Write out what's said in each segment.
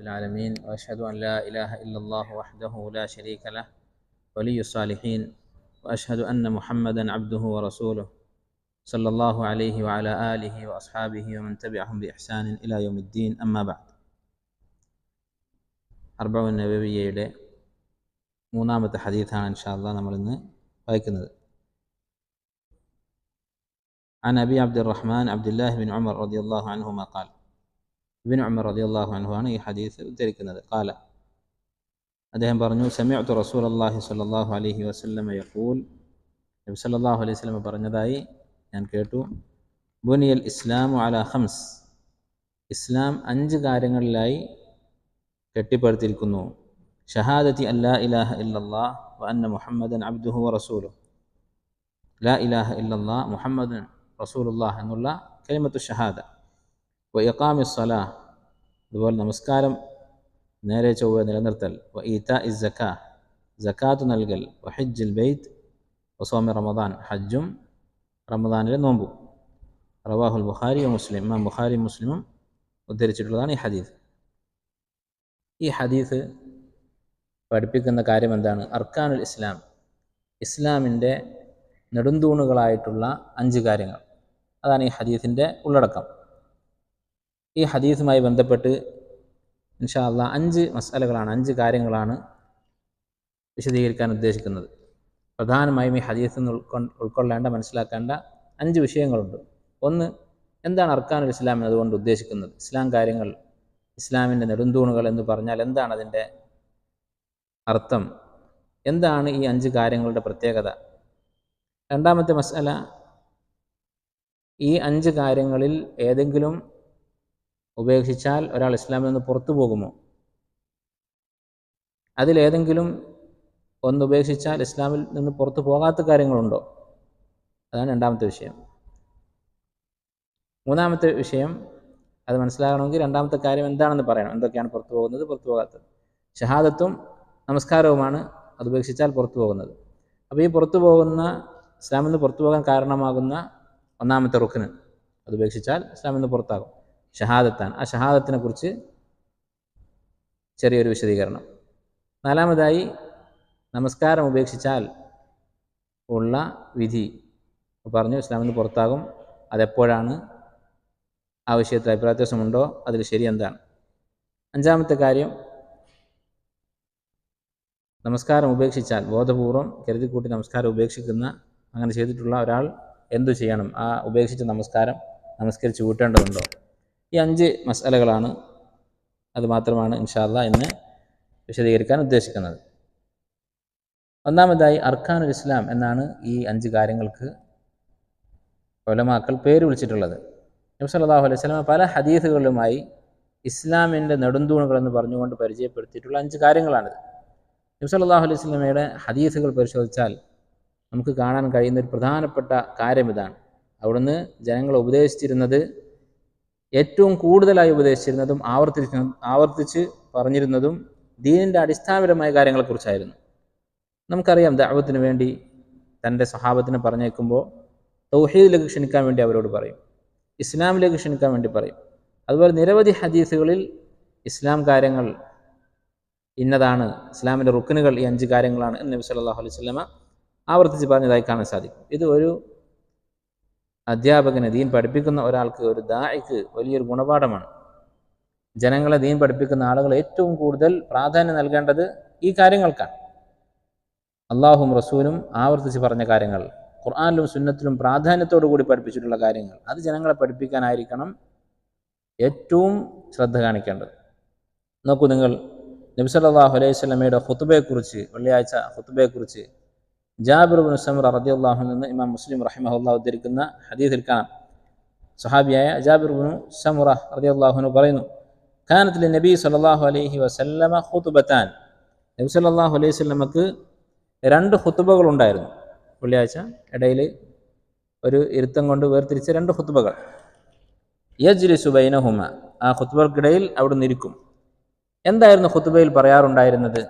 العالمين وأشهد أن لا إله إلا الله وحده لا شريك له ولي الصالحين وأشهد أن محمدا عبده ورسوله صلى الله عليه وعلى آله وأصحابه ومن تبعهم بإحسان إلى يوم الدين أما بعد അർബഈൻ നബവിയ്യയുടെ മൂന്നാമത്തെ ഹദീസാണ് ഇൻഷാ അല്ലാഹ് നമ്മൾ ഇന്ന് വായിക്കുന്നത്. عن أبي عبد الرحمن عبد الله بن عمر رضي الله عنهما قال ഇബ്നു ഉമർ റളിയല്ലാഹു അൻഹു ആണ് ഈ ഹദീസ് ഉദ്ധരിക്കുന്നത്. ഖാല, അദ്ദേഹം പറഞ്ഞു, സമിഅ്തു റസൂലല്ലാഹി സ്വല്ലല്ലാഹു അലൈഹി വസല്ലം യഖൂൽ, നബി സല്ലല്ലാഹു അലൈഹി വസല്ലം പറഞ്ഞതായി ഞാൻ കേട്ടു. ബുനിയൽ ഇസ്ലാമു അലാ ഖംസ്, ഇസ്ലാം 5 കാര്യങ്ങളിലായി കെട്ടിപ്പടുത്തിരിക്കുന്നു. ഷഹാദത്തി അല്ലാ ഇലാഹ ഇല്ലല്ലാഹ് വ അന്ന മുഹമ്മദൻ അബ്ദുഹു വ റസൂലുഹു, ലാ ഇലാഹ ഇല്ലല്ലാഹ് മുഹമ്മദൻ റസൂലുള്ളാഹ് എന്നുള്ള കലിമത്തു ഷഹാദ. വ ഇഖാമിസ് സ്വലാഹ്, അതുപോലെ നമസ്കാരം നേരെ ചൊവ്വെ നിലനിർത്തൽ. വ ഈതാഇസ് സക്കാ, സക്കാത്ത് നൽകൽ. വ ഹജ്ജുൽ ബൈത്ത് വ സൗമി റമദാൻ, ഹജ്ജും റമദാനിലെ നോമ്പും. റവാഹുൽ ബുഖാരി വ മുസ്ലിം, ഇമാം ബുഖാരി മുസ്ലിമും ഉദ്ധരിച്ചിട്ടുള്ളതാണ് ഈ ഹദീസ്. ഈ ഹദീസ് പഠിപ്പിക്കുന്ന കാര്യം എന്താണ്? അർക്കാനുൽ ഇസ്ലാം, ഇസ്ലാമിൻ്റെ നെടുന്തൂണുകളായിട്ടുള്ള 5 കാര്യങ്ങൾ. അതാണ് ഈ ഹദീസിൻ്റെ ഉള്ളടക്കം. ഈ ഹദീസുമായി ബന്ധപ്പെട്ട് ഇൻഷാ അല്ലാഹ് 5 മസ്അലകളാണ്, 5 കാര്യങ്ങളാണ് വിശദീകരിക്കാൻ ഉദ്ദേശിക്കുന്നത്. പ്രധാനമായും ഈ ഹദീസിൽ നിന്ന് ഉൾക്കൊള്ളേണ്ട, മനസ്സിലാക്കേണ്ട 5 വിഷയങ്ങളുണ്ട്. ഒന്ന്, എന്താണ് അർക്കാനുൽ ഇസ്ലാം എന്നതുകൊണ്ട് ഉദ്ദേശിക്കുന്നത്? ഇസ്ലാം കാര്യങ്ങൾ, ഇസ്ലാമിൻ്റെ നെടുന്തൂണുകൾ എന്ന് പറഞ്ഞാൽ എന്താണ് അതിൻ്റെ അർത്ഥം? എന്താണ് ഈ 5 കാര്യങ്ങളുടെ പ്രത്യേകത? രണ്ടാമത്തെ മസ്അല, ഈ 5 കാര്യങ്ങളിൽ ഏതെങ്കിലും ഉപേക്ഷിച്ചാൽ ഒരാൾ ഇസ്ലാമിൽ നിന്ന് പുറത്തു പോകുമോ? അതിലേതെങ്കിലും ഒന്ന് ഉപേക്ഷിച്ചാൽ ഇസ്ലാമിൽ നിന്ന് പുറത്തു പോകാത്ത കാര്യങ്ങളുണ്ടോ? അതാണ് രണ്ടാമത്തെ വിഷയം. മൂന്നാമത്തെ വിഷയം, അത് മനസ്സിലാകണമെങ്കിൽ രണ്ടാമത്തെ കാര്യം എന്താണെന്ന് പറയണം. എന്തൊക്കെയാണ് പുറത്തു പോകുന്നത്, പുറത്തു പോകാത്തത്? ഷഹാദത്തും നമസ്കാരവുമാണ് അത് ഉപേക്ഷിച്ചാൽ പുറത്തു പോകുന്നത്. അപ്പോൾ ഈ പുറത്തു പോകുന്ന, ഇസ്ലാമിൽ നിന്ന് പുറത്തു പോകാൻ കാരണമാകുന്ന ഒന്നാമത്തെ റുക്ന് അത് ഉപേക്ഷിച്ചാൽ ഇസ്ലാമിൽ നിന്ന് പുറത്താകും, ഷഹാദത്താണ്. ആ ഷഹാദത്തിനെ കുറിച്ച് ചെറിയൊരു വിശദീകരണം. നാലാമതായി, നമസ്കാരം ഉപേക്ഷിച്ചാൽ ഉള്ള വിധി പറഞ്ഞു. ഇസ്ലാമിൽ നിന്ന് പുറത്താകും. അതെപ്പോഴാണ്? ആ വിഷയത്തിൽ അഭിപ്രായ വ്യത്യാസമുണ്ടോ? അതിൽ ശരി എന്താണ്? അഞ്ചാമത്തെ കാര്യം, നമസ്കാരം ഉപേക്ഷിച്ചാൽ, ബോധപൂർവം കരുതിക്കൂട്ടി നമസ്കാരം ഉപേക്ഷിക്കുന്ന, അങ്ങനെ ചെയ്തിട്ടുള്ള ഒരാൾ എന്തു ചെയ്യണം? ആ ഉപേക്ഷിച്ച നമസ്കാരം നമസ്കരിച്ച് കൂട്ടേണ്ടതുണ്ടോ? ഈ 5 മസ്അലകളാണ്, അത് മാത്രമാണ് ഇൻഷാ അല്ലാഹ് ഇന്ന് വിശദീകരിക്കാൻ ഉദ്ദേശിക്കുന്നത്. ഒന്നാമതായി, അർക്കാനുൽ ഇസ്ലാം എന്നാണ് ഈ 5 കാര്യങ്ങൾക്ക് ഉലമാക്കൾ പേര് വിളിച്ചിട്ടുള്ളത്. നബി സല്ലല്ലാഹു അലൈഹി വസല്ലം പല ഹദീസുകളിലുമായി ഇസ്ലാമിൻ്റെ നെടുന്തൂണുകൾ എന്ന് പറഞ്ഞുകൊണ്ട് പരിചയപ്പെടുത്തിയിട്ടുള്ള 5 കാര്യങ്ങളാണിത്. നബി സല്ലല്ലാഹു അലൈഹി വസല്ലമയുടെ ഹദീസുകൾ പരിശോധിച്ചാൽ നമുക്ക് കാണാൻ കഴിയുന്ന ഒരു പ്രധാനപ്പെട്ട കാര്യം ഇതാണ്. അവിടുന്ന് ജനങ്ങളെ ഉപദേശിച്ചിരുന്നത്, ഏറ്റവും കൂടുതലായി ഉപദേശിച്ചിരുന്നതും ആവർത്തിച്ച് പറഞ്ഞിരുന്നതും ദീനിൻ്റെ അടിസ്ഥാനപരമായ കാര്യങ്ങളെക്കുറിച്ചായിരുന്നു. നമുക്കറിയാം, ദഅവത്തിന് വേണ്ടി തൻ്റെ സ്വഹാബത്തിനെ പറഞ്ഞേക്കുമ്പോൾ തൗഹീദിലേക്ക് ക്ഷണിക്കാൻ വേണ്ടി അവരോട് പറയും, ഇസ്ലാമിലേക്ക് ക്ഷണിക്കാൻ വേണ്ടി പറയും. അതുപോലെ നിരവധി ഹദീസുകളിൽ ഇസ്ലാം കാര്യങ്ങൾ ഇന്നതാണ്, ഇസ്ലാമിൻ്റെ റുക്നുകൾ ഈ 5 കാര്യങ്ങളാണ് എന്ന് നബി സല്ലല്ലാഹു അലൈഹി വസല്ലമ ആവർത്തിച്ച് പറഞ്ഞതായി കാണാൻ സാധിക്കും. ഇത് ഒരു അധ്യാപകന്, ദീൻ പഠിപ്പിക്കുന്ന ഒരാൾക്ക്, ഒരു ദാഇക്ക് വലിയൊരു ഗുണപാഠമാണ്. ജനങ്ങളെ ദീൻ പഠിപ്പിക്കുന്ന ആളുകൾ ഏറ്റവും കൂടുതൽ പ്രാധാന്യം നൽകേണ്ടത് ഈ കാര്യങ്ങൾക്കാണ്. അള്ളാഹും റസൂലും ആവർത്തിച്ച് പറഞ്ഞ കാര്യങ്ങൾ, ഖുർആനിലും സുന്നത്തിലും പ്രാധാന്യത്തോടു കൂടി പഠിപ്പിച്ചിട്ടുള്ള കാര്യങ്ങൾ, അത് ജനങ്ങളെ പഠിപ്പിക്കാനായിരിക്കണം ഏറ്റവും ശ്രദ്ധ കാണിക്കേണ്ടത്. നോക്കൂ നിങ്ങൾ, നബി സല്ലല്ലാഹു അലൈഹി വസല്ലമയുടെ ഖുതുബയെക്കുറിച്ച്, വെള്ളിയാഴ്ച ഖുതുബയെക്കുറിച്ച് ജാബിർ ഇബ്നു സമുറ റളിയല്ലാഹു അൻഹു നിന്ന് ഇമാം മുസ്ലിം റഹിമഹുല്ലാഹു ഉദ്ധരിക്കുന്ന ഹദീസിൽ കാണാം. സ്വഹാബിയായ ജാബിർ ഇബ്നു സമുറ റളിയല്ലാഹു അൻഹു പറയുന്നു, കാനത്ത് ലിനബി സല്ലല്ലാഹു അലൈഹി വസല്ലമ ഖുതുബതാൻ, നബി സല്ലല്ലാഹു അലൈഹി വസല്ലമക്ക് 2 ഖുതുബകൾ ഉണ്ടായിരുന്നു. വെള്ളിയാഴ്ച ഇടയിൽ ഒരു ഇരുത്തം കൊണ്ട് വേർതിരിച്ച 2 ഖുതുബകൾ. യജ്ലിസു ബൈനഹുമ, ആ ഖുതുബകൾക്കിടയിൽ അവിടുന്ന് ഇരിക്കും. എന്തായിരുന്നു ഖുതുബയിൽ പറയാറുണ്ടായിരുന്നത്?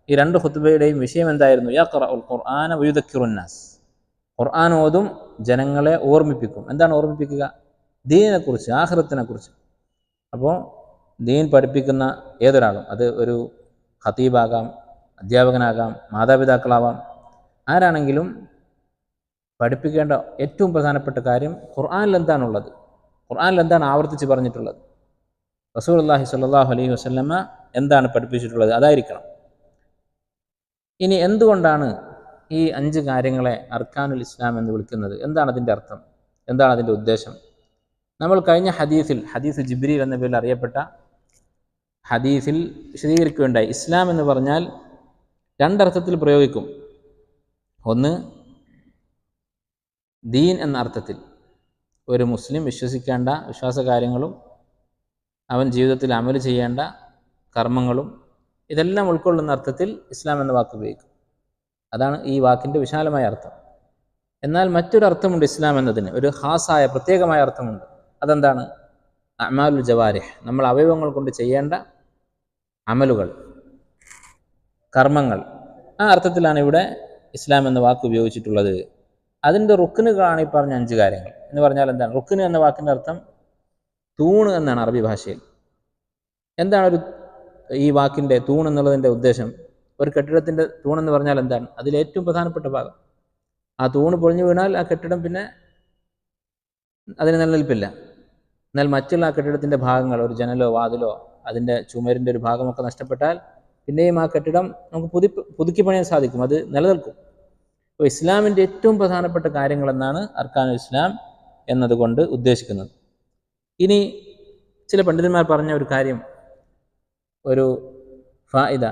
ഈ 2 ഖുതുബയുടെയും വിഷയം എന്തായിരുന്നു? യഖറഉൽ ഖുർആന വയുദക്കിറുന്നാസ്, ഖുർആൻ ഓതും, ജനങ്ങളെ ഓർമ്മിപ്പിക്കും. എന്താണ് ഓർമ്മിപ്പിക്കുക? ദീനിനെക്കുറിച്ച്, ആഖിറത്തിനെക്കുറിച്ച്. അപ്പോൾ ദീൻ പഠിപ്പിക്കുന്ന ഏതൊരാളും, അത് ഒരു ഖതീബാകാം, അധ്യാപകനാകാം, മാതാപിതാക്കളാവാം, ആരാണെങ്കിലും പഠിപ്പിക്കേണ്ട ഏറ്റവും പ്രധാനപ്പെട്ട കാര്യം ഖുർആനിൽ എന്താണുള്ളത്, ഖുർആനിൽ എന്താണ് ആവർത്തിച്ച് പറഞ്ഞിട്ടുള്ളത്, റസൂലുള്ളാഹി സ്വല്ലല്ലാഹു അലൈഹി വസല്ലമ എന്താണ് പഠിപ്പിച്ചിട്ടുള്ളത്, അതായിരിക്കണം. ഇനി എന്തുകൊണ്ടാണ് ഈ 5 കാര്യങ്ങളെ അർക്കാനുൽ ഇസ്ലാം എന്ന് വിളിക്കുന്നത്? എന്താണ് അതിൻ്റെ അർത്ഥം? എന്താണ് അതിൻ്റെ ഉദ്ദേശം? നമ്മൾ കഴിഞ്ഞ ഹദീസ് ജിബ്രീൽ എന്ന പേരിൽ അറിയപ്പെട്ട ഹദീസിൽ വിശദീകരിക്കുകയുണ്ടായി. ഇസ്ലാം എന്ന് പറഞ്ഞാൽ 2 അർത്ഥത്തിൽ പ്രയോഗിക്കും. ഒന്ന്, ദീൻ എന്ന അർത്ഥത്തിൽ, ഒരു മുസ്ലിം വിശ്വസിക്കേണ്ട വിശ്വാസകാര്യങ്ങളും അവൻ ജീവിതത്തിൽ അമൽ ചെയ്യേണ്ട കർമ്മങ്ങളും ഇതെല്ലാം ഉൾക്കൊള്ളുന്ന അർത്ഥത്തിൽ ഇസ്ലാം എന്ന വാക്ക് ഉപയോഗിക്കും. അതാണ് ഈ വാക്കിൻ്റെ വിശാലമായ അർത്ഥം. എന്നാൽ മറ്റൊരു അർത്ഥമുണ്ട് ഇസ്ലാം എന്നതിന്, ഒരു ഖാസായ പ്രത്യേകമായ അർത്ഥമുണ്ട്. അതെന്താണ്? അഅ്മാലുൽ ജവാരിഹ്, നമ്മൾ അവയവങ്ങൾ കൊണ്ട് ചെയ്യേണ്ട അമലുകൾ, കർമ്മങ്ങൾ. ആ അർത്ഥത്തിലാണ് ഇവിടെ ഇസ്ലാം എന്ന വാക്ക് ഉപയോഗിച്ചിട്ടുള്ളത്. അതിൻ്റെ റുക്നുകളാണ് ഈ പറഞ്ഞ 5 കാര്യങ്ങൾ. എന്ന് പറഞ്ഞാൽ എന്താണ്? റുക്ന് എന്ന വാക്കിൻ്റെ അർത്ഥം തൂണ് എന്നാണ് അറബി ഭാഷയിൽ. എന്താണ് ഈ വാക്കിൻ്റെ തൂൺ എന്നുള്ളതിൻ്റെ ഉദ്ദേശം? ഒരു കെട്ടിടത്തിൻ്റെ തൂണെന്ന് പറഞ്ഞാൽ എന്താണ്? അതിലേറ്റവും പ്രധാനപ്പെട്ട ഭാഗം. ആ തൂണ് പൊളിഞ്ഞു വീണാൽ ആ കെട്ടിടം പിന്നെ അതിന് നിലനിൽപ്പില്ല. എന്നാൽ മറ്റുള്ള ആ കെട്ടിടത്തിൻ്റെ ഭാഗങ്ങൾ, ഒരു ജനലോ വാതിലോ അതിൻ്റെ ചുമരിൻ്റെ ഒരു ഭാഗമൊക്കെ നഷ്ടപ്പെട്ടാൽ പിന്നെയും ആ കെട്ടിടം നമുക്ക് പുതുക്കി പണിയാൻ സാധിക്കും, അത് നിലനിൽക്കും. അപ്പോൾ ഇസ്ലാമിൻ്റെ ഏറ്റവും പ്രധാനപ്പെട്ട കാര്യങ്ങളെന്നാണ് അർക്കാനുൽ ഇസ്ലാം എന്നതുകൊണ്ട് ഉദ്ദേശിക്കുന്നത്. ഇനി ചില പണ്ഡിതന്മാർ പറഞ്ഞ ഒരു കാര്യം, ഒരു ഫായിദ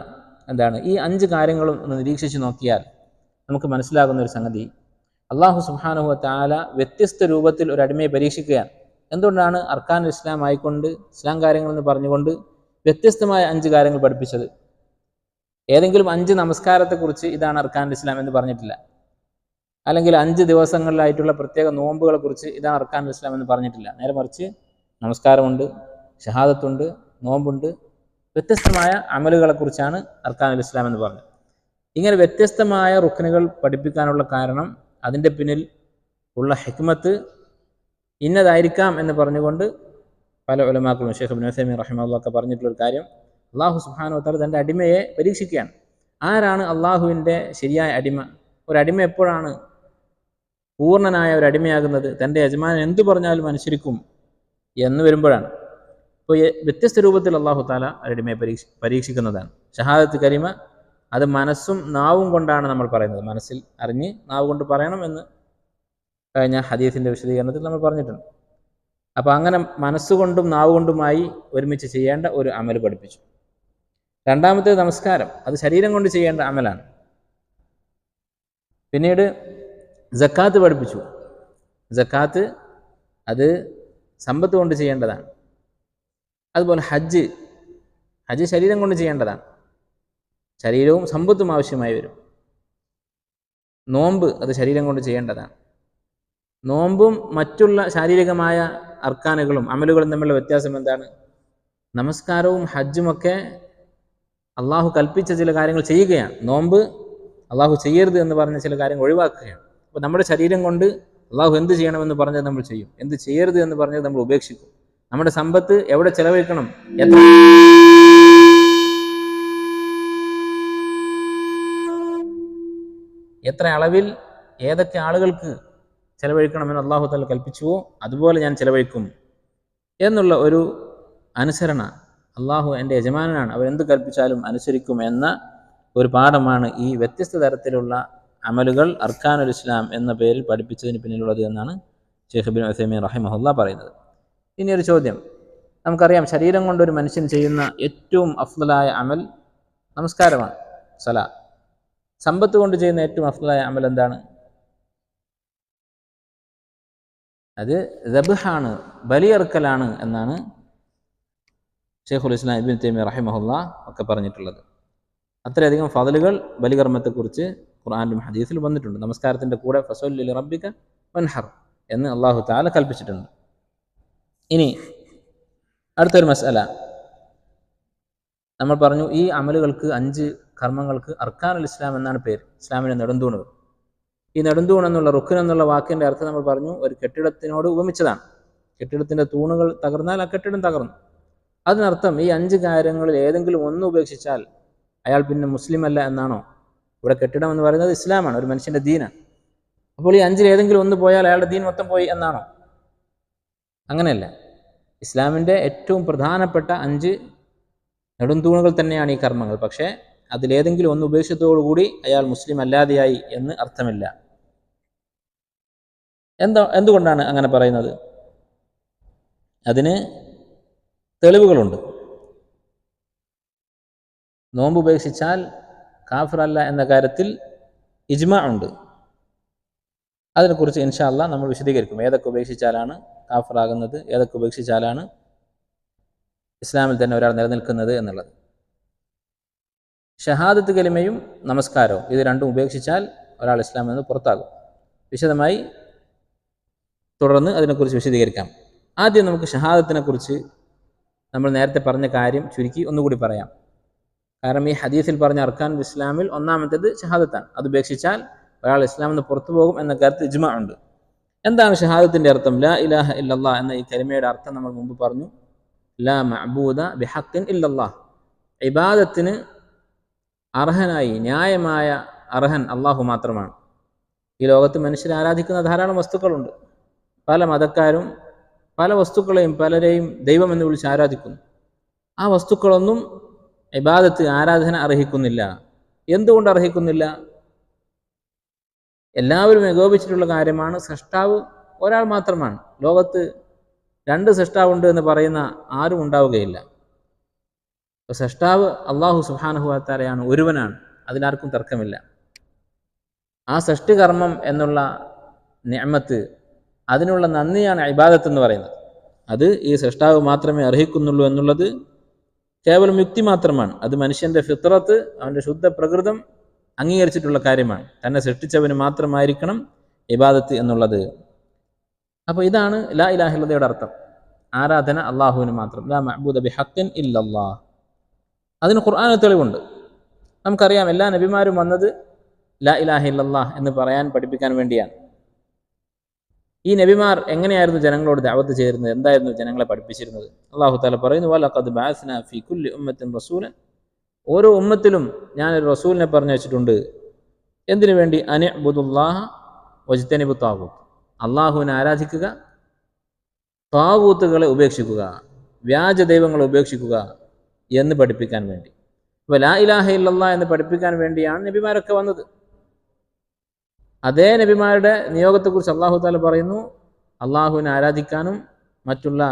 എന്താണ്? ഈ 5 കാര്യങ്ങളും ഒന്ന് നിരീക്ഷിച്ച് നോക്കിയാൽ നമുക്ക് മനസ്സിലാകുന്ന ഒരു സംഗതി, അല്ലാഹു സുബ്ഹാനഹു വ തആല വ്യത്യസ്ത രൂപത്തിൽ ഒരു അടിമയെ പരീക്ഷിക്കുകയാണ്. എന്തുകൊണ്ടാണ് അർക്കാനുൽ ഇസ്ലാം ആയിക്കൊണ്ട്, ഇസ്ലാം കാര്യങ്ങളെന്ന് പറഞ്ഞുകൊണ്ട് വ്യത്യസ്തമായ 5 കാര്യങ്ങൾ പഠിപ്പിച്ചത്? ഏതെങ്കിലും 5 നമസ്കാരത്തെക്കുറിച്ച് ഇതാണ് അർക്കാനുൽ ഇസ്ലാം എന്ന് പറഞ്ഞിട്ടില്ല. അല്ലെങ്കിൽ 5 ദിവസങ്ങളിലായിട്ടുള്ള പ്രത്യേക നോമ്പുകളെക്കുറിച്ച് ഇതാണ് അർക്കാനുൽ ഇസ്ലാം എന്ന് പറഞ്ഞിട്ടില്ല. നേരെ മറിച്ച് നമസ്കാരമുണ്ട്, ഷഹാദത്തുണ്ട്, നോമ്പുണ്ട്, വ്യത്യസ്തമായ അമലുകളെക്കുറിച്ചാണ് അർക്കാനുൽ ഇസ്ലാം എന്ന് പറഞ്ഞത്. ഇങ്ങനെ വ്യത്യസ്തമായ റുക്നുകൾ പഠിപ്പിക്കാനുള്ള കാരണം, അതിൻ്റെ പിന്നിൽ ഉള്ള ഹിക്മത്ത് ഇന്നതായിരിക്കാം എന്ന് പറഞ്ഞുകൊണ്ട് പല ഉലമാക്കളും, ഷെയ്ഖ് ഇബ്നു ഉസൈമീൻ റഹിമഹുല്ലാഹ് ഒക്കെ പറഞ്ഞിട്ടുള്ളൊരു കാര്യം, അല്ലാഹു സുബ്ഹാനഹു വ തആല തൻ്റെ അടിമയെ പരീക്ഷിക്കുകയാണ്. ആരാണ് അള്ളാഹുവിൻ്റെ ശരിയായ അടിമ? ഒരു അടിമ എപ്പോഴാണ് പൂർണ്ണനായ ഒരു അടിമയാകുന്നത്? തൻ്റെ യജമാനൻ എന്തു പറഞ്ഞാലും അനുസരിക്കും എന്ന് വരുമ്പോഴാണ്. ഇപ്പോൾ വ്യത്യസ്ത രൂപത്തിൽ അല്ലാഹു തആല അടിമയെ പരീക്ഷിക്കുന്നതാണ്. ഷഹാദത്ത് കലിമ അത് മനസ്സും നാവും കൊണ്ടാണ് നമ്മൾ പറയുന്നത്. മനസ്സിൽ അറിഞ്ഞ് നാവ് കൊണ്ട് പറയണം എന്ന് കഴിഞ്ഞ ഹദീസിൻ്റെ വിശദീകരണത്തിൽ നമ്മൾ പറഞ്ഞിട്ടുണ്ട്. അപ്പോൾ അങ്ങനെ മനസ്സുകൊണ്ടും നാവ് കൊണ്ടുമായി ഒരുമിച്ച് ചെയ്യേണ്ട ഒരു അമൽ പഠിപ്പിച്ചു. രണ്ടാമത്തേത് നമസ്കാരം, അത് ശരീരം കൊണ്ട് ചെയ്യേണ്ട അമലാണ്. പിന്നീട് സക്കാത്ത് പഠിപ്പിച്ചു. സക്കാത്ത് അത് സമ്പത്ത് കൊണ്ട് ചെയ്യേണ്ടതാണ്. അതുപോലെ ഹജ്ജ് ശരീരം കൊണ്ട് ചെയ്യേണ്ടതാണ്. ശരീരവും സമ്പത്തും ആവശ്യമായി വരും. നോമ്പ് അത് ശരീരം കൊണ്ട് ചെയ്യേണ്ടതാണ്. നോമ്പും മറ്റുള്ള ശാരീരികമായ അർക്കാനുകളും അമലുകളും തമ്മിലുള്ള വ്യത്യാസം എന്താണ്? നമസ്കാരവും ഹജ്ജുമൊക്കെ അള്ളാഹു കൽപ്പിച്ച ചില കാര്യങ്ങൾ ചെയ്യുകയാണ്. നോമ്പ് അള്ളാഹു ചെയ്യരുത് എന്ന് പറഞ്ഞ ചില കാര്യങ്ങൾ ഒഴിവാക്കുകയാണ്. അപ്പോൾ നമ്മുടെ ശരീരം കൊണ്ട് അള്ളാഹു എന്ത് ചെയ്യണമെന്ന് പറഞ്ഞത് നമ്മൾ ചെയ്യും, എന്ത് ചെയ്യരുത് എന്ന് പറഞ്ഞത് നമ്മൾ ഉപേക്ഷിക്കും. നമ്മുടെ സമ്പത്ത് എവിടെ ചെലവഴിക്കണം, എത്ര അളവിൽ ഏതൊക്കെ ആളുകൾക്ക് ചെലവഴിക്കണമെന്ന് അള്ളാഹു തആല കൽപ്പിച്ചുവോ അതുപോലെ ഞാൻ ചെലവഴിക്കും എന്നുള്ള ഒരു അനുസരണ, അള്ളാഹു എൻ്റെ യജമാനനാണ്, അവരെന്ത് കൽപ്പിച്ചാലും അനുസരിക്കും എന്ന ഒരു പാഠമാണ് ഈ വ്യത്യസ്ത തരത്തിലുള്ള അമലുകൾ അർക്കാനുൽ ഇസ്ലാം എന്ന പേരിൽ പഠിപ്പിച്ചതിന് പിന്നിലുള്ളത് എന്നാണ് ഷെയ്ഖ് ഇബ്നു ഉസൈമീൻ റഹിമഹുല്ലാഹ് പറയുന്നത്. ഇനി ഒരു ചോദ്യം, നമുക്കറിയാം ശരീരം കൊണ്ട് ഒരു മനുഷ്യൻ ചെയ്യുന്ന ഏറ്റവും അഫ്ളലായ അമൽ നമസ്കാരമാണ്, സലാ. സമ്പത്ത് കൊണ്ട് ചെയ്യുന്ന ഏറ്റവും അഫ്ളലായ അമൽ എന്താണ്? അത് ദബ്ഹാണ്, ബലിയറുക്കലാണ് എന്നാണ് ഷെയ്ഖുൽ ഇസ്ലാം ഇബ്നു തൈമിയ്യ റഹിമഹുല്ലാഹ് ഒക്കെ പറഞ്ഞിട്ടുള്ളത്. അത്രയധികം ഫളലുകൾ ബലികർമ്മത്തെക്കുറിച്ച് ഖുർആനിലും ഹദീസിലും വന്നിട്ടുണ്ട്. നമസ്കാരത്തിൻ്റെ കൂടെ ഫസല്ലി ലിറബ്ബിക വൻഹർ എന്ന് അല്ലാഹു തആല കൽപ്പിച്ചിട്ടുണ്ട്. ഇനി അടുത്തൊരു മസ്അല, നമ്മൾ പറഞ്ഞു ഈ അമലുകൾക്ക് 5 കർമ്മങ്ങൾക്ക് അർക്കാനുൽ ഇസ്ലാം എന്നാണ് പേര്, ഇസ്ലാമിൻ്റെ നെടുന്തൂണുകൾ. ഈ നെടുന്തൂൺ എന്നുള്ള റുക്ൻ എന്നുള്ള വാക്കിൻ്റെ അർത്ഥം നമ്മൾ പറഞ്ഞു ഒരു കെട്ടിടത്തിനോട് ഉപമിച്ചതാണ്. കെട്ടിടത്തിൻ്റെ തൂണുകൾ തകർന്നാൽ ആ കെട്ടിടം തകർന്നു. അതിനർത്ഥം ഈ 5 കാര്യങ്ങളിൽ ഏതെങ്കിലും ഒന്ന് ഉപേക്ഷിച്ചാൽ അയാൾ പിന്നെ മുസ്ലിം അല്ല എന്നാണോ? ഇവിടെ കെട്ടിടം എന്ന് പറയുന്നത് ഇസ്ലാമാണ്, ഒരു മനുഷ്യൻ്റെ ദീനാണ്. അപ്പോൾ ഈ 5 ഏതെങ്കിലും ഒന്ന് പോയാൽ അയാളുടെ ദീൻ മൊത്തം പോയി എന്നാണോ? അങ്ങനെയല്ല. ഇസ്ലാമിൻ്റെ ഏറ്റവും പ്രധാനപ്പെട്ട 5 നെടുന്തൂണുകൾ തന്നെയാണ് ഈ കർമ്മങ്ങൾ. പക്ഷേ അതിലേതെങ്കിലും ഒന്ന് ഉപേക്ഷിച്ചതോടുകൂടി അയാൾ മുസ്ലിം അല്ലാതെയായി എന്ന് അർത്ഥമില്ല. എന്തുകൊണ്ടാണ് അങ്ങനെ പറയുന്നത്? അതിന് തെളിവുകളുണ്ട്. നോമ്പ് ഉപേക്ഷിച്ചാൽ കാഫിറല്ല എന്ന കാര്യത്തിൽ ഇജ്മാ ഉണ്ട്. അതിനെക്കുറിച്ച് ഇൻഷാ അല്ലാഹ് നമ്മൾ വിശദീകരിക്കും. ഏതൊക്കെ ഉപേക്ഷിച്ചാലാണ് കാഫിറാകുന്നത്, ഏതൊക്കെ ഉപേക്ഷിച്ചാലാണ് ഇസ്ലാമിൽ തന്നെ ഒരാൾ നിലനിൽക്കുന്നത് എന്നുള്ളത്. ഷഹാദത്ത് കലിമയും നമസ്കാരവും ഇത് രണ്ടും ഉപേക്ഷിച്ചാൽ ഒരാൾ ഇസ്ലാമിൽ നിന്ന് പുറത്താകും. വിശദമായി തുടർന്ന് അതിനെക്കുറിച്ച് വിശദീകരിക്കാം. ആദ്യം നമുക്ക് ഷഹാദത്തിനെ കുറിച്ച് നമ്മൾ നേരത്തെ പറഞ്ഞ കാര്യം ചുരുക്കി ഒന്നുകൂടി പറയാം. കാരണം ഈ ഹദീസിൽ പറഞ്ഞ അർക്കാനുൽ ഇസ്ലാമിൽ ഒന്നാമത്തേത് ഷഹാദത്താണ്. അത് ഉപേക്ഷിച്ചാൽ ഒരാൾ ഇസ്ലാമിൽ നിന്ന് പുറത്തു പോകും എന്ന കാര്യത്തിൽ ഇജ്മാ ഉണ്ട്. എന്താണ് ഷഹാദത്തിൻ്റെ അർത്ഥം? ലാ ഇലാഹ ഇല്ലല്ലാഹ് എന്ന ഈ കലിമയുടെ അർത്ഥം നമ്മൾ മുമ്പ് പറഞ്ഞു. ലാ മഅബൂദ ബിഹഖിൻ ഇല്ലല്ലാഹ്, ഇബാദത്തിന് അർഹനായി ന്യായമായ അർഹൻ അള്ളാഹു മാത്രമാണ്. ഈ ലോകത്ത് മനുഷ്യരെ ആരാധിക്കുന്ന ധാരാളം വസ്തുക്കളുണ്ട്. പല മതക്കാരും പല വസ്തുക്കളെയും പലരെയും ദൈവം എന്ന് വിളിച്ച് ആരാധിക്കുന്നു. ആ വസ്തുക്കളൊന്നും ഇബാദത്ത് ആരാധന അർഹിക്കുന്നില്ല. എന്തുകൊണ്ട് അർഹിക്കുന്നില്ല? എല്ലാവരും ഏകോപിച്ചിട്ടുള്ള കാര്യമാണ്. സൃഷ്ടാവ് ഒരാൾ മാത്രമാണ്. ലോകത്ത് 2 സൃഷ്ടാവുണ്ട് എന്ന് പറയുന്ന ആരും ഉണ്ടാവുകയില്ല. അപ്പോൾ സൃഷ്ടാവ് അള്ളാഹു സുബ്ഹാനഹു വ തആലയാണ്, ഒരുവനാണ്. അതിലാർക്കും തർക്കമില്ല. ആ സൃഷ്ടികർമ്മം എന്നുള്ള നിഅമത്ത്, അതിനുള്ള നന്ദിയാണ് ഇബാദത്ത് എന്ന് പറയുന്നത്. അത് ഈ സൃഷ്ടാവ് മാത്രമേ അർഹിക്കുന്നുള്ളൂ എന്നുള്ളത് കേവലം യുക്തി മാത്രമാണ്. അത് മനുഷ്യൻ്റെ ഫിത്രത്ത്, അവൻ്റെ ശുദ്ധ പ്രകൃതം അംഗീകരിച്ചിട്ടുള്ള കാര്യമാണ്. തന്നെ സൃഷ്ടിച്ചവന് മാത്രമായിരിക്കണം ഇബാദത്ത് എന്നുള്ളത്. അപ്പോൾ ഇതാണ് ലാ ഇലാഹ ഇല്ലല്ലയുടെ അർത്ഥം. ആരാധന അള്ളാഹുവിന് മാത്രം. ലാ മഅബൂദ ബിഹഖിൻ ഇല്ലല്ലാഹ്. അതിന് ഖുർആനിൽ തെളിവുണ്ട്. നമുക്കറിയാം, എല്ലാ നബിമാരും വന്നത് ലാ ഇലാഹ ഇല്ലല്ലാഹ് എന്ന് പറയാൻ പഠിപ്പിക്കാൻ വേണ്ടിയാണ്. ഈ നബിമാർ എങ്ങനെയായിരുന്നു ജനങ്ങളോട് ദഅവത്ത് ചെയ്തിരുന്നത്? എന്തായിരുന്നു ജനങ്ങളെ പഠിപ്പിച്ചിരുന്നത്? അല്ലാഹു തആല പറയുന്നു, വലഖദ് ബഅസ്നാ ഫീ കുല്ലി ഉമ്മത്തിൻ റസൂലൻ, ഓരോ ഉമ്മത്തിലും ഞാനൊരു റസൂലിനെ പറഞ്ഞു വെച്ചിട്ടുണ്ട്. എന്തിനു വേണ്ടി? അനിഅ്ബുദുല്ലാഹ വജ്തനിബു ത്വാഗൂത്ത്, അള്ളാഹുവിനെ ആരാധിക്കുക, ത്വാഗൂത്തുകളെ ഉപേക്ഷിക്കുക, വ്യാജ ദൈവങ്ങളെ ഉപേക്ഷിക്കുക എന്ന് പഠിപ്പിക്കാൻ വേണ്ടി. അപ്പോൾ ലാ ഇലാഹ ഇല്ലല്ലാഹ് എന്ന് പഠിപ്പിക്കാൻ വേണ്ടിയാണ് നബിമാരൊക്കെ വന്നത്. അതേ നബിമാരുടെ നിയോഗത്തെക്കുറിച്ച് അല്ലാഹു തആല പറയുന്നു, അള്ളാഹുവിനെ ആരാധിക്കാനും മറ്റുള്ള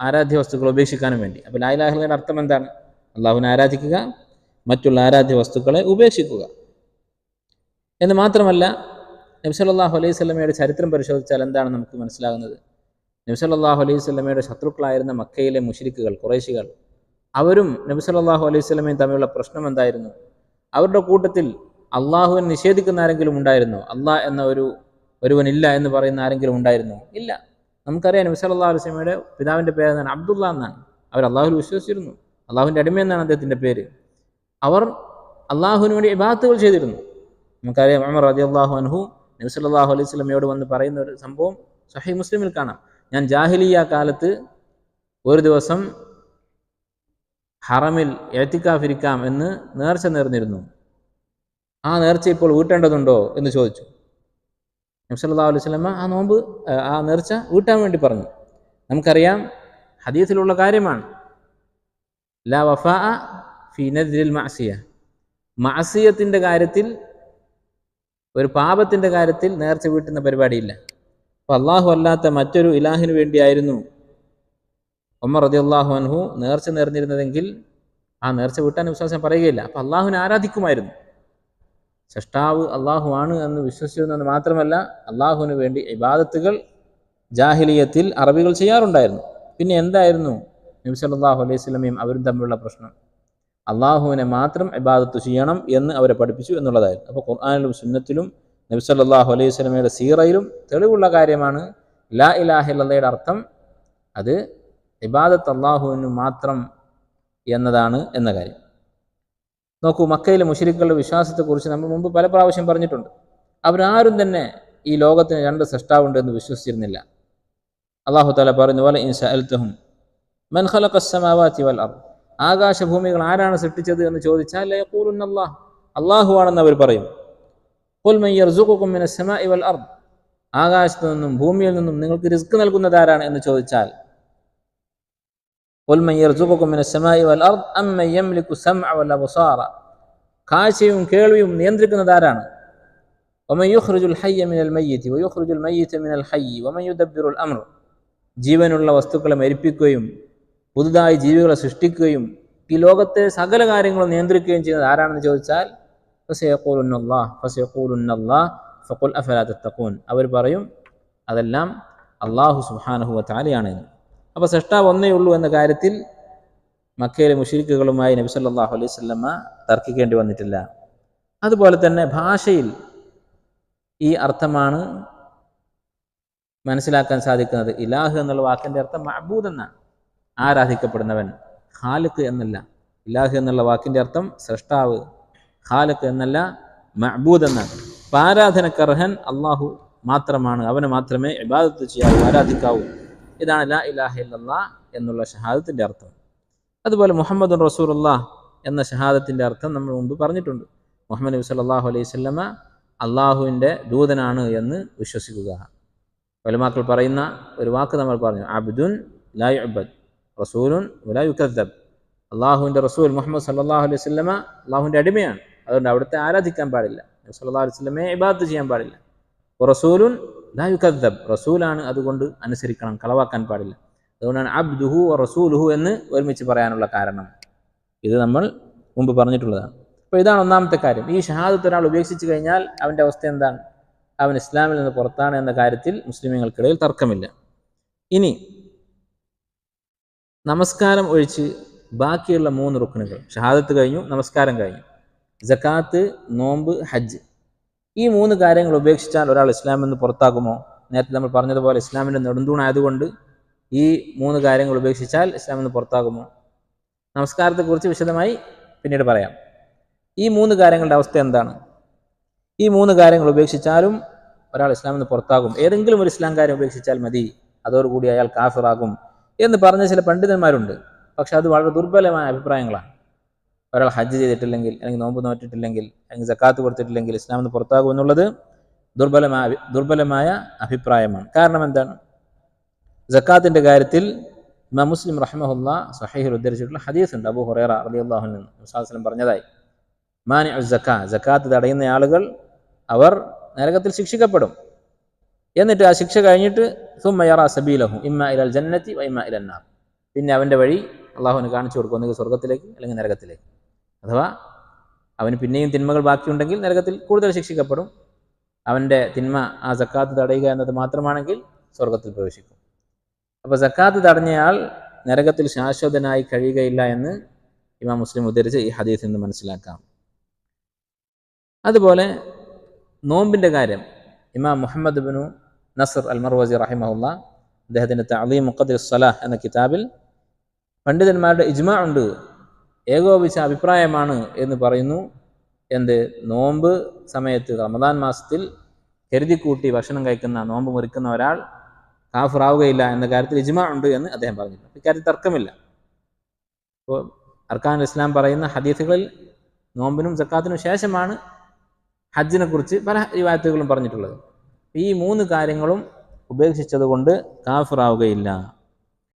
ആരാധ്യ വസ്തുക്കൾ ഉപേക്ഷിക്കാനും വേണ്ടി. അപ്പോൾ ലാ ഇലാഹ ഇല്ലല്ലാഹയുടെ അർത്ഥം എന്താണ്? അള്ളാഹുവിനെ ആരാധിക്കുക, മറ്റുള്ള ആരാധ്യ വസ്തുക്കളെ ഉപേക്ഷിക്കുക എന്ന് മാത്രമല്ല, നബി സല്ലല്ലാഹു അലൈഹി വസല്ലമയുടെ ചരിത്രം പരിശോധിച്ചാൽ എന്താണ് നമുക്ക് മനസ്സിലാകുന്നത്? നബി സല്ലല്ലാഹു അലൈഹി വസല്ലമയുടെ ശത്രുക്കളായിരുന്ന മക്കയിലെ മുശ്രിക്കുകൾ, ഖുറൈശികൾ, അവരും നബി സല്ലല്ലാഹു അലൈഹി വസല്ലമയും തമ്മിലുള്ള പ്രശ്നം എന്തായിരുന്നു? അവരുടെ കൂട്ടത്തിൽ അള്ളാഹുവിനെ നിഷേധിക്കുന്ന ആരെങ്കിലും ഉണ്ടായിരുന്നോ? അള്ളാഹ് എന്ന ഒരുവനില്ല എന്ന് പറയുന്ന ആരെങ്കിലും ഉണ്ടായിരുന്നോ? ഇല്ല. നമുക്കറിയാം, നബി സല്ലല്ലാഹു അലൈഹി വസല്ലമയുടെ പിതാവിൻ്റെ പേര് എന്താണ്? അബ്ദുള്ള എന്നാണ്. അവർ അള്ളാഹുവിൽ വിശ്വസിച്ചിരുന്നു. അള്ളാഹുവിൻ്റെ അടിമ എന്നാണ് അദ്ദേഹത്തിൻ്റെ പേര്. അവർ അള്ളാഹുവിന് വേണ്ടി ഇബാദത്തുകൾ ചെയ്തിരുന്നു. നമുക്കറിയാം, ഉമർ റളിയല്ലാഹു അൻഹു നബി സല്ലല്ലാഹു അലൈഹി വസല്ലമയോട് വന്ന് പറയുന്ന ഒരു സംഭവം സ്വഹീഹ് മുസ്ലിമിൽ കാണാം. ഞാൻ ജാഹിലിയ്യ കാലത്ത് ഒരു ദിവസം ഹറമിൽ ഇഅ്തികാഫിരിക്കാം എന്ന് നേർച്ച നേർന്നിരുന്നു. ആ നേർച്ച ഇപ്പോൾ വീട്ടേണ്ടതുണ്ടോ എന്ന് ചോദിച്ചു. നബി സല്ലല്ലാഹു അലൈഹി വസല്ലമ ആ നേർച്ച വീട്ടാൻ വേണ്ടി പറഞ്ഞു. നമുക്കറിയാം, ഹദീസിലുള്ള കാര്യമാണ്, ലാ വഫാഅ ഫീ നദ്രിൽ മഅസിയ, മഅസിയത്തിൻ്റെ കാര്യത്തിൽ, ഒരു പാപത്തിൻ്റെ കാര്യത്തിൽ നേർച്ച വീട്ടുന്ന പരിപാടിയില്ല. അപ്പോൾ അള്ളാഹു അല്ലാത്ത മറ്റൊരു ഇലാഹിന് വേണ്ടിയായിരുന്നു ഉമർ റളിയല്ലാഹു അൻഹു നേർച്ച നേർന്നിരുന്നതെങ്കിൽ ആ നേർച്ച വീട്ടാൻ വിശ്വാസം പറയുകയില്ല. അപ്പോൾ അള്ളാഹുവിനെ ആരാധിക്കുമായിരുന്നു. സൃഷ്ടാവ് അള്ളാഹു ആണ് എന്ന് വിശ്വസിച്ചിരുന്നത് മാത്രമല്ല, അള്ളാഹുവിന് വേണ്ടി ഇബാദത്തുകൾ ജാഹിലിയത്തിൽ അറബികൾ ചെയ്യാറുണ്ടായിരുന്നു. പിന്നെ എന്തായിരുന്നു നബി സല്ലല്ലാഹു അലൈഹി വസല്ലമയും അവരും തമ്മിലുള്ള പ്രശ്നം? അള്ളാഹുവിനെ മാത്രം ഇബാദത്ത് ചെയ്യണം എന്ന് അവരെ പഠിപ്പിച്ചു എന്നുള്ളതായിരുന്നു. അപ്പോൾ ഖുർആനിലും സുന്നത്തിലും നബി സല്ലല്ലാഹു അലൈഹി വസല്ലമയുടെ സീറയിലും തെളിവുള്ള കാര്യമാണ് ലാ ഇലാഹ ഇല്ലല്ലയുടെ അർത്ഥം. അത് ഇബാദത്ത് അള്ളാഹുവിന് മാത്രം എന്നതാണ് എന്ന കാര്യം. നോക്കൂ, മക്കയിലെ മുശ്രിക്കുകളുടെ വിശ്വാസത്തെക്കുറിച്ച് നമ്മൾ മുമ്പ് പല പ്രാവശ്യം പറഞ്ഞിട്ടുണ്ട്. അവരാരും തന്നെ ഈ ലോകത്തിന് 2 സൃഷ്ടാവുണ്ട് എന്ന് വിശ്വസിച്ചിരുന്നില്ല. അല്ലാഹു തആല പറഞ്ഞു, വല ഇൻ സഅൽതഹും മൻ ഖലഖസ് സമാവാതി വൽ അർദ്, ആകാശഭൂമികൾ ആരാണ് സൃഷ്ടിച്ചത് എന്ന് ചോദിച്ചാൽ ലയഖൂലുന്ന അല്ലാഹ്, അല്ലാഹു ആണെന്ന് അവർ പറയും. ഖുൽ മൻ യർസുഖുകും മിനസ് സമാഇ വൽ അർദ്, ആകാശത്തു നിന്നും ഭൂമിയിൽ നിന്നും നിങ്ങൾക്ക് റിസ്ക് നൽകുന്നത് ആരാണ് എന്ന് ചോദിച്ചാൽ ഖുൽ മൻ യർസുഖുകും മിനസ് സമാഇ വൽ അർദ് അമ്മൻ യംലികു സമഅ വൽ അബ്സാറ, കാഴ്ചയും കേൾവിയും നിയന്ത്രിക്കുന്നത് ആരാണ്? വമൻ യുഖ്രിജുൽ ഹയ്യ മിനൽ മയ്യിതി വയുഖ്രിജുൽ മയ്യിത മിനൽ ഹയ്യി വമൻ യുദബ്ബിറുൽ അംർ, ജീവനുള്ള വസ്തുക്കളെ മരിപ്പിക്കുകയും പുതുതായി ജീവികളെ സൃഷ്ടിക്കുകയും ഈ ലോകത്തെ സകല കാര്യങ്ങളും നിയന്ത്രിക്കുകയും ചെയ്യുന്നത് ആരാണെന്ന് ചോദിച്ചാൽ അവർ പറയും അതെല്ലാം അല്ലാഹു സുബ്ഹാനഹു വ തആലയാണ് എന്ന്. അപ്പോൾ സൃഷ്ടാവ് ഒന്നേ ഉള്ളൂ എന്ന കാര്യത്തിൽ മക്കയിലെ മുശ്രിക്കുകളുമായി നബി സല്ലല്ലാഹു അലൈഹി വസല്ലമ തർക്കിക്കേണ്ടി വന്നിട്ടില്ല. അതുപോലെ തന്നെ ഭാഷയിൽ ഈ അർത്ഥമാണ് മനസ്സിലാക്കാൻ സാധിക്കുന്നത്. ഇലാഹ് എന്നുള്ള വാക്കിൻ്റെ അർത്ഥം മഅബൂദ് എന്നാണ്, ആരാധിക്കപ്പെടുന്നവൻ. ഖാലിഖ് എന്നല്ല. ഇലാഹ് എന്നുള്ള വാക്കിൻ്റെ അർത്ഥം സൃഷ്ടാവ്, ഖാലിഖ് എന്നല്ല മഅബൂദ് എന്നാണ്. അപ്പോൾ ആരാധനക്കർഹൻ അള്ളാഹു മാത്രമാണ്, അവനെ മാത്രമേ ഇബാദത്ത് ചെയ്യാവൂ, ആരാധിക്കാവൂ. ഇതാണ് ലാ ഇലാഹ ഇല്ലല്ലാഹ് എന്നുള്ള ഷഹാദത്തിൻ്റെ അർത്ഥം. അതുപോലെ മുഹമ്മദുൻ റസൂലുള്ളാഹ് എന്ന ഷഹാദത്തിൻ്റെ അർത്ഥം നമ്മൾ മുമ്പ് പറഞ്ഞിട്ടുണ്ട്. മുഹമ്മദ് നബി സല്ലല്ലാഹു അലൈഹി വസല്ലമ അള്ളാഹുവിൻ്റെ ദൂതനാണ് എന്ന് വിശ്വസിക്കുക. ഉലമാക്കൾ പറയുന്ന ഒരു വാക്ക് നമ്മൾ പറഞ്ഞു, അബ്ദുൻ ലാ യുഅബദ് റസൂലുൻ വലാ യുകദ്ദബ്. അള്ളാഹുവിൻ്റെ റസൂൽ മുഹമ്മദ് സല്ലല്ലാഹു അലൈഹി വസല്ലമ അള്ളാഹുവിൻ്റെ അടിമയാണ്, അതുകൊണ്ട് അവിടുത്തെ ആരാധിക്കാൻ പാടില്ല. നബി സല്ലല്ലാഹു അലൈഹി വസല്ലമയെ ഇബാദത്ത് ചെയ്യാൻ പാടില്ല. റസൂലുൻ ലാ യുകദ്ദബ്, റസൂലാണ്, അതുകൊണ്ട് അനുസരിക്കണം, കളവാക്കാൻ പാടില്ല. അതുകൊണ്ടാണ് അബ്ദുഹു വ റസൂലുഹു എന്ന് ഒരുമിച്ച് പറയാനുള്ള കാരണം. ഇത് നമ്മൾ മുമ്പ് പറഞ്ഞിട്ടുള്ളതാണ്. അപ്പോൾ ഇതാണ് ഒന്നാമത്തെ കാര്യം. ഈ ഷഹാദത്ത് ഒരാൾ ഉപേക്ഷിച്ച് കഴിഞ്ഞാൽ അവൻ്റെ അവസ്ഥ എന്താണ്? അവൻ ഇസ്ലാമിൽ നിന്ന് പുറത്താണ് എന്ന കാര്യത്തിൽ മുസ്ലിമീങ്ങൾക്കിടയിൽ തർക്കമില്ല. ഇനി നമസ്കാരം ഒഴിച്ച് ബാക്കിയുള്ള 3 റുക്നുകൾ, ഷഹാദത്ത് കഴിഞ്ഞു, നമസ്കാരം കഴിഞ്ഞു, സക്കാത്ത്, നോമ്പ്, ഹജ്ജ്, ഈ 3 കാര്യങ്ങൾ ഉപേക്ഷിച്ചാൽ ഒരാൾ ഇസ്ലാമിൽ നിന്ന് പുറത്താകുമോ? നേരത്തെ നമ്മൾ പറഞ്ഞതുപോലെ ഇസ്ലാമിൻ്റെ നെടുന്തൂണായതുകൊണ്ട് ഈ 3 കാര്യങ്ങൾ ഉപേക്ഷിച്ചാൽ ഇസ്ലാമിൽ നിന്ന് പുറത്താകുമോ? നമസ്കാരത്തെക്കുറിച്ച് വിശദമായി പിന്നീട് പറയാം. ഈ 3 കാര്യങ്ങളുടെ അവസ്ഥ എന്താണ്? ഈ 3 കാര്യങ്ങൾ ഉപേക്ഷിച്ചാലും ഒരാൾ ഇസ്ലാമിൽ നിന്ന് പുറത്താകും. ഏതെങ്കിലും ഒരു ഇസ്ലാം കാര്യം ഉപേക്ഷിച്ചാൽ മതി, അതോടുകൂടി അയാൾ കാഫിറാകും എന്ന് പറഞ്ഞ ചില പണ്ഡിതന്മാരുണ്ട്. പക്ഷെ അത് വളരെ ദുർബലമായ അഭിപ്രായങ്ങളാണ്. ഒരാൾ ഹജ്ജ് ചെയ്തിട്ടില്ലെങ്കിൽ, അല്ലെങ്കിൽ നോമ്പ് നോറ്റിട്ടില്ലെങ്കിൽ, അല്ലെങ്കിൽ സക്കാത്ത് കൊടുത്തിട്ടില്ലെങ്കിൽ ഇസ്ലാമിൽ നിന്ന് പുറത്താകും എന്നുള്ളത് ദുർബലമായ അഭിപ്രായമാണ്. കാരണം എന്താണ്? സക്കാത്തിൻ്റെ കാര്യത്തിൽ ഇമാം മുസ്ലിം റഹിമഹുല്ലാ സ്വഹീഹിൽ ഉദ്ധരിച്ചിട്ടുള്ള ഹദീസ് ഉണ്ട്. അബൂ ഹുറൈറ റളിയല്ലാഹു അൻഹു നബി സല്ലല്ലാഹു അലൈഹി വസല്ലം പറഞ്ഞതായി, മാനിഉ സക്കാത്ത്, സക്കാത്ത് തടയുന്ന ആളുകൾ അവർ നരകത്തിൽ ശിക്ഷിക്കപ്പെടും. എന്നിട്ട് ആ ശിക്ഷ കഴിഞ്ഞിട്ട് സുമ്മ യറാ സബീലഹു ഇമ്മാ ഇലൽ ജന്നതി വ ഇമ്മാ ഇലൻ നാർ, പിന്നെ അവൻ്റെ വഴി അള്ളാഹുവിന് കാണിച്ചു കൊടുക്കും, ഒന്നുകിൽ സ്വർഗത്തിലേക്ക് അല്ലെങ്കിൽ നരകത്തിലേക്ക്. അഥവാ അവന് പിന്നെയും തിന്മകൾ ബാക്കിയുണ്ടെങ്കിൽ നരകത്തിൽ കൂടുതൽ ശിക്ഷിക്കപ്പെടും. അവൻ്റെ തിന്മ ആ സക്കാത്ത് തടയുക എന്നത് മാത്രമാണെങ്കിൽ സ്വർഗത്തിൽ പ്രവേശിക്കും. അപ്പോൾ സക്കാത്ത് തടഞ്ഞയാൾ നരകത്തിൽ ശാശ്വതനായി കഴിയുകയില്ല എന്ന് ഇമാം മുസ്ലിം ഉദ്ധരിച്ച് ഈ ഹദീസിൽ നിന്ന് മനസ്സിലാക്കാം. അതുപോലെ നോമ്പിൻ്റെ കാര്യം ഇമാം മുഹമ്മദ് ഇബ്നു നസ്ർ അൽ മർവസി റഹിമഹുല്ലാ അദ്ദേഹത്തിൻ്റെ തഅലീം മുഖദ്ദിസ് സ്വലാഹ് എന്ന കിതാബിൽ പണ്ഡിതന്മാരുടെ ഇജ്മാ ഉണ്ട്, ഏകോപിച്ച അഭിപ്രായമാണ് എന്ന് പറയുന്നു. എന്ത്? നോമ്പ് സമയത്ത് റമദാൻ മാസത്തിൽ കരുതിക്കൂട്ടി ഭക്ഷണം കഴിക്കുന്ന, നോമ്പ് മുറിക്കുന്ന ഒരാൾ കാഫിറാവുകയില്ല എന്ന കാര്യത്തിൽ ഇജ്മാ ഉണ്ട് എന്ന് അദ്ദേഹം പറഞ്ഞിട്ടുണ്ട്. ഇക്കാര്യത്തിൽ തർക്കമില്ല. അപ്പോൾ അർക്കാനുൽ ഇസ്ലാം പറയുന്ന ഹദീസുകളിൽ നോമ്പിനും സക്കാത്തിനും ശേഷമാണ് ഹജ്ജിനെ കുറിച്ച് പല റിവായത്തുകളും പറഞ്ഞിട്ടുള്ളത്. ഈ 3 കാര്യങ്ങളും ഉപേക്ഷിച്ചത് കൊണ്ട് കാഫിറാവുകയില്ല.